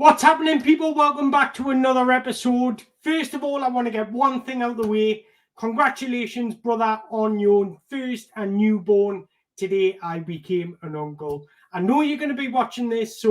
What's happening, people? Welcome back to another episode. First of all, I want to get one thing out of the way. Congratulations, brother, on your first and newborn. Today, I became an uncle. I know you're going to be watching this,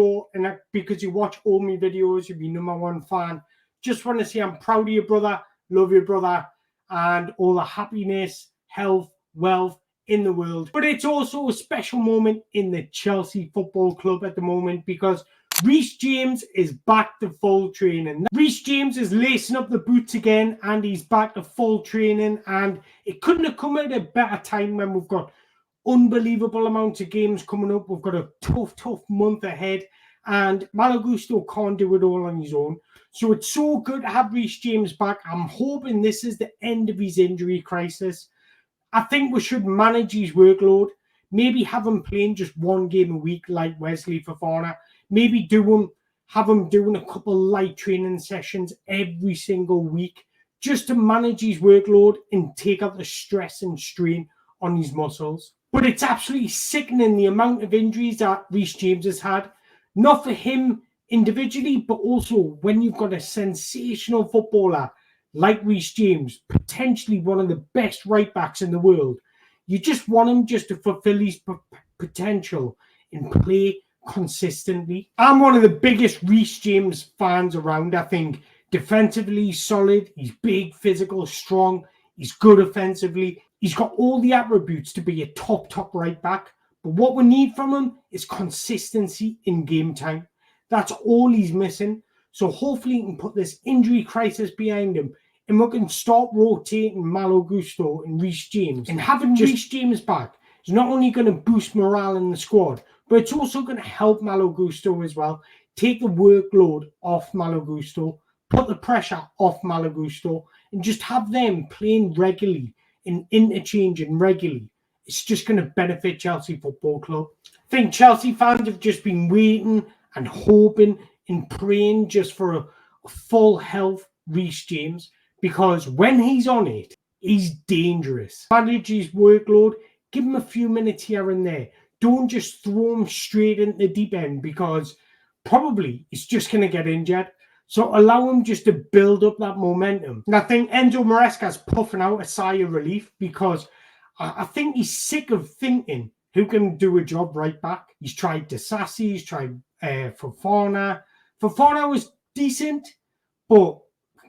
because you watch all my videos, you'll be #1 fan. Just want to say I'm proud of you, brother. Love you, brother. And all the happiness, health, wealth in the world. But it's also a special moment in the Chelsea Football Club at the moment because REECE James is back to full training. REECE James is lacing up the boots again and he's back to full training, and it couldn't have come at a better time when we've got unbelievable amounts of games coming up. We've got a tough month ahead and Malo Gusto can't do it all on his own. So it's so good to have REECE James back. I'm hoping this is the end of his injury crisis. I think we should manage his workload. Maybe have him playing just one game a week like Wesley Fofana. Maybe have him doing a couple light training sessions every single week just to manage his workload and take out the stress and strain on his muscles. But it's absolutely sickening the amount of injuries that REECE James has had. Not for him individually, but also when you've got a sensational footballer like REECE James, potentially one of the best right backs in the world. You just want him just to fulfill his potential and play consistently. I'm one of the biggest REECE James fans around. I think defensively he's solid, he's big, physical, strong, he's good offensively. He's got all the attributes to be a top right back. But what we need from him is consistency in game time. That's all he's missing. So hopefully he can put this injury crisis behind him and we can start rotating Malo Gusto and REECE James. And having REECE James back is not only going to boost morale in the squad, but it's also going to help Malo Gusto as well. Take the workload off Malo Gusto, put the pressure off Malo Gusto, and just have them playing regularly and interchanging regularly. It's just going to benefit Chelsea Football Club. I think Chelsea fans have just been waiting and hoping and praying just for a full health REECE James, because when he's on it, he's dangerous. Manage his workload, give him a few minutes here and there. Don't just throw him straight into the deep end because probably he's just going to get injured. So allow him just to build up that momentum. And I think Enzo Maresca is puffing out a sigh of relief because I think he's sick of thinking who can do a job right back. He's tried Disasi, he's tried Fofana. Fofana was decent, but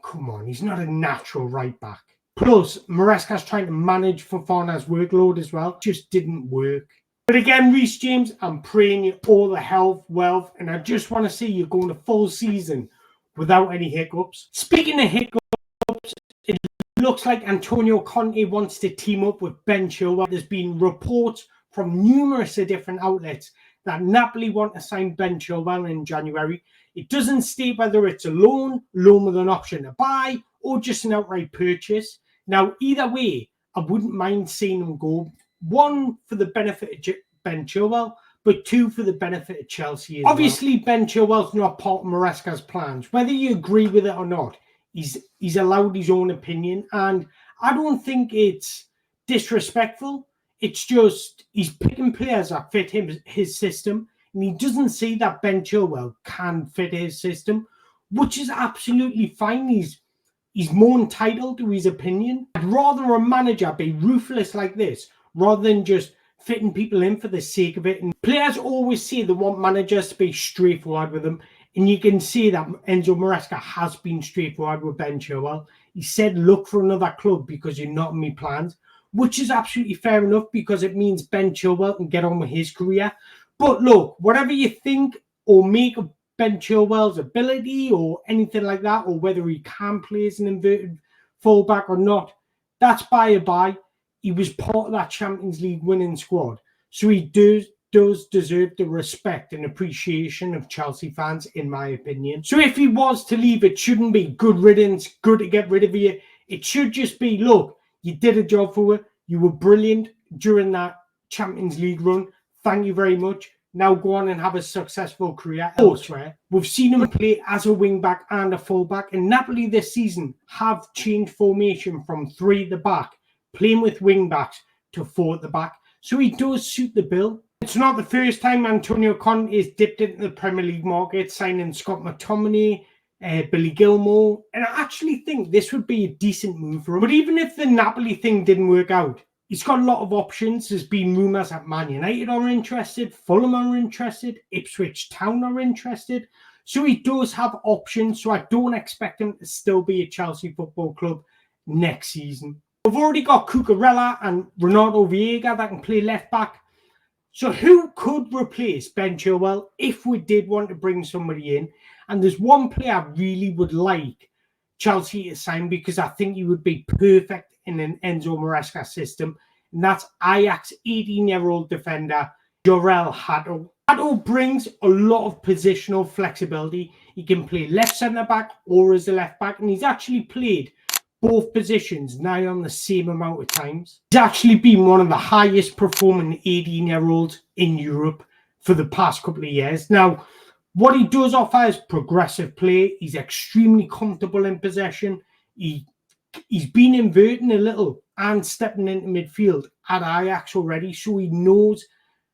come on, he's not a natural right back. Plus, Maresca's trying to manage Fofana's workload as well. Just didn't work. But again, REECE James, I'm praying you all the health, wealth, and I just want to see you going a full season without any hiccups. Speaking of hiccups, it looks like Antonio Conte wants to team up with Ben Chilwell. There's been reports from numerous different outlets that Napoli want to sign Ben Chilwell in January. It doesn't state whether it's a loan with an option to buy, or just an outright purchase. Now, either way, I wouldn't mind seeing him go. One, for the benefit of Ben Chilwell, but two, for the benefit of Chelsea as Obviously, well. Ben Chilwell's not part of Maresca's plans. Whether you agree with it or not, he's allowed his own opinion, and I don't think it's disrespectful. It's just he's picking players that fit his system, and he doesn't see that Ben Chilwell can fit his system, which is absolutely fine. He's more entitled to his opinion. I'd rather a manager be ruthless like this rather than just fitting people in for the sake of it. And players always say they want managers to be straightforward with them. And you can see that Enzo Maresca has been straightforward with Ben Chilwell. He said, look for another club because you're not in my plans, which is absolutely fair enough because it means Ben Chilwell can get on with his career. But look, whatever you think or make of Ben Chilwell's ability or anything like that, or whether he can play as an inverted fullback or not, that's by and by. He was part of that Champions League winning squad. So he does deserve the respect and appreciation of Chelsea fans, in my opinion. So if he was to leave, it shouldn't be good riddance, good to get rid of you. It should just be, look, you did a job for it. You were brilliant during that Champions League run. Thank you very much. Now go on and have a successful career elsewhere. We've seen him play as a wing-back and a full-back. And Napoli this season have changed formation from 3 at the back, playing with wing-backs, to 4 at the back. So he does suit the bill. It's not the first time Antonio Conte is dipped into the Premier League market, signing Scott McTominay, Billy Gilmore, and I actually think this would be a decent move for him. But even if the Napoli thing didn't work out, he's got a lot of options. There's been rumours that Man United are interested, Fulham are interested, Ipswich Town are interested. So he does have options. So I don't expect him to still be at Chelsea Football Club next season. We've already got Cucurella and Renato Vieira that can play left back. So who could replace Ben Chilwell if we did want to bring somebody in? And there's one player I really would like Chelsea to sign because I think he would be perfect in an Enzo Maresca system. And that's Ajax 18-year-old defender Jorel Hato. Hato brings a lot of positional flexibility. He can play left centre-back or as a left-back. And he's actually played both positions now on the same amount of times. He's actually been one of the highest performing 18-year-olds in Europe for the past couple of years. Now, what he does offer is progressive play. He's extremely comfortable in possession. He's been inverting a little and stepping into midfield at Ajax already, so he knows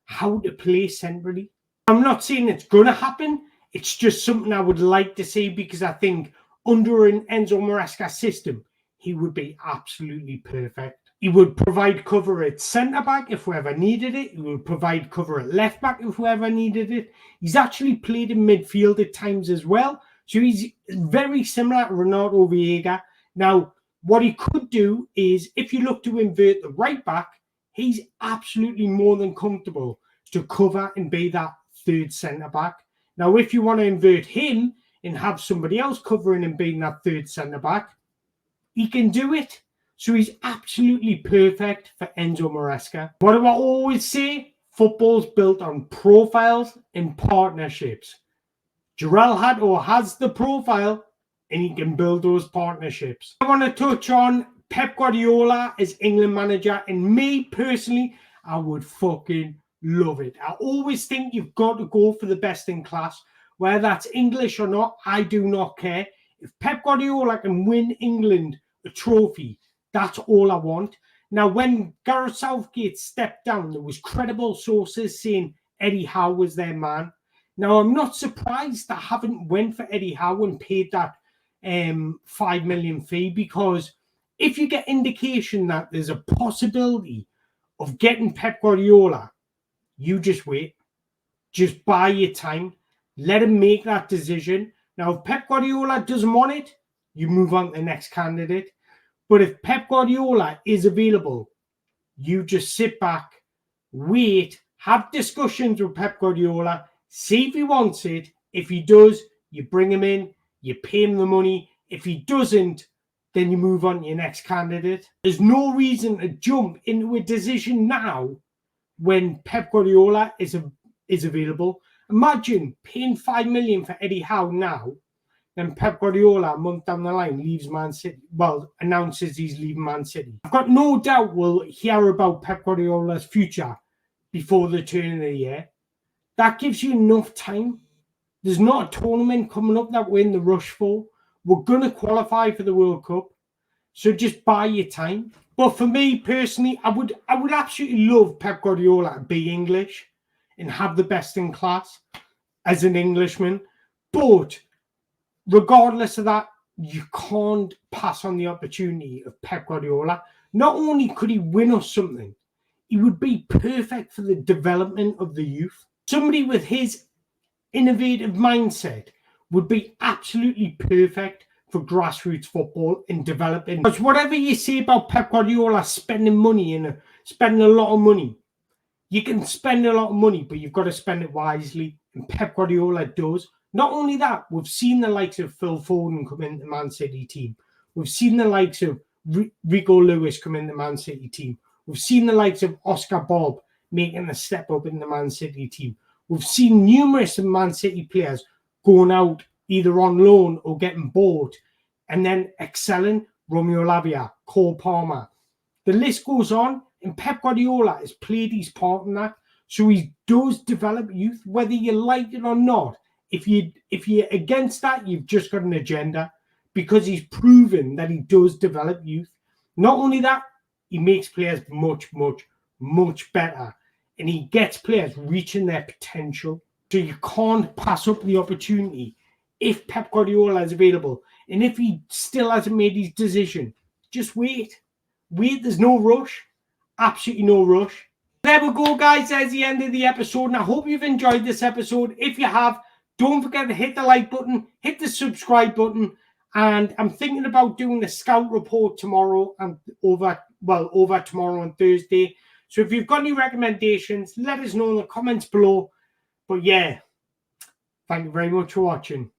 how to play centrally. I'm not saying it's going to happen. It's just something I would like to see because I think under an Enzo Maresca system, he would be absolutely perfect. He would provide cover at centre-back if we ever needed it. He would provide cover at left-back if we ever needed it. He's actually played in midfield at times as well. So he's very similar to Renato Vieira. Now, what he could do is, if you look to invert the right-back, he's absolutely more than comfortable to cover and be that third centre-back. Now, if you want to invert him and have somebody else covering and being that third centre-back, he can do it. So he's absolutely perfect for Enzo Maresca. What do I always say? Football's built on profiles and partnerships. Jorel Hato has the profile and he can build those partnerships. I want to touch on Pep Guardiola as England manager, and me personally, I would fucking love it. I always think you've got to go for the best in class. Whether that's English or not, I do not care. If Pep Guardiola can win England a trophy, that's all I want. Now, when Gareth Southgate stepped down, there was credible sources saying Eddie Howe was their man. Now, I'm not surprised I haven't went for Eddie Howe and paid that $5 million fee, because if you get indication that there's a possibility of getting Pep Guardiola, you just wait. Just buy your time. Let him make that decision. Now, if Pep Guardiola doesn't want it, you move on to the next candidate. But if Pep Guardiola is available, you just sit back, wait, have discussions with Pep Guardiola, see if he wants it. If he does, you bring him in, you pay him the money. If he doesn't, then you move on to your next candidate. There's no reason to jump into a decision now when Pep Guardiola is available. Imagine paying $5 million for Eddie Howe now, then Pep Guardiola a month down the line leaves Man City. Well, announces he's leaving Man City. I've got no doubt we'll hear about Pep Guardiola's future before the turn of the year. That gives you enough time. There's not a tournament coming up that we're in the rush for. We're going to qualify for the World Cup. So just buy your time. But for me personally, I would absolutely love Pep Guardiola to be English and have the best in class as an Englishman. But regardless of that, you can't pass on the opportunity of Pep Guardiola. Not only could he win us something, he would be perfect for the development of the youth. Somebody with his innovative mindset would be absolutely perfect for grassroots football and developing. Because whatever you say about Pep Guardiola spending money and spending a lot of money, you can spend a lot of money, but you've got to spend it wisely. And Pep Guardiola does. Not only that, we've seen the likes of Phil Foden come into the Man City team. We've seen the likes of Rico Lewis come in the Man City team. We've seen the likes of Oscar Bob making a step up in the Man City team. We've seen numerous Man City players going out either on loan or getting bought and then excelling. Romeo Lavia, Cole Palmer. The list goes on, and Pep Guardiola has played his part in that. So he does develop youth, whether you like it or not. If you're against that, you've just got an agenda, because he's proven that he does develop youth. Not only that, he makes players much, much, much better. and he gets players reaching their potential. So you can't pass up the opportunity if Pep Guardiola is available. And if he still hasn't made his decision, just wait. Wait, there's no rush. Absolutely no rush. There we go, guys. There's the end of the episode. And I hope you've enjoyed this episode. If you have, don't forget to hit the like button, hit the subscribe button. And I'm thinking about doing the scout report tomorrow and over tomorrow and Thursday. So if you've got any recommendations, let us know in the comments below. But yeah, thank you very much for watching.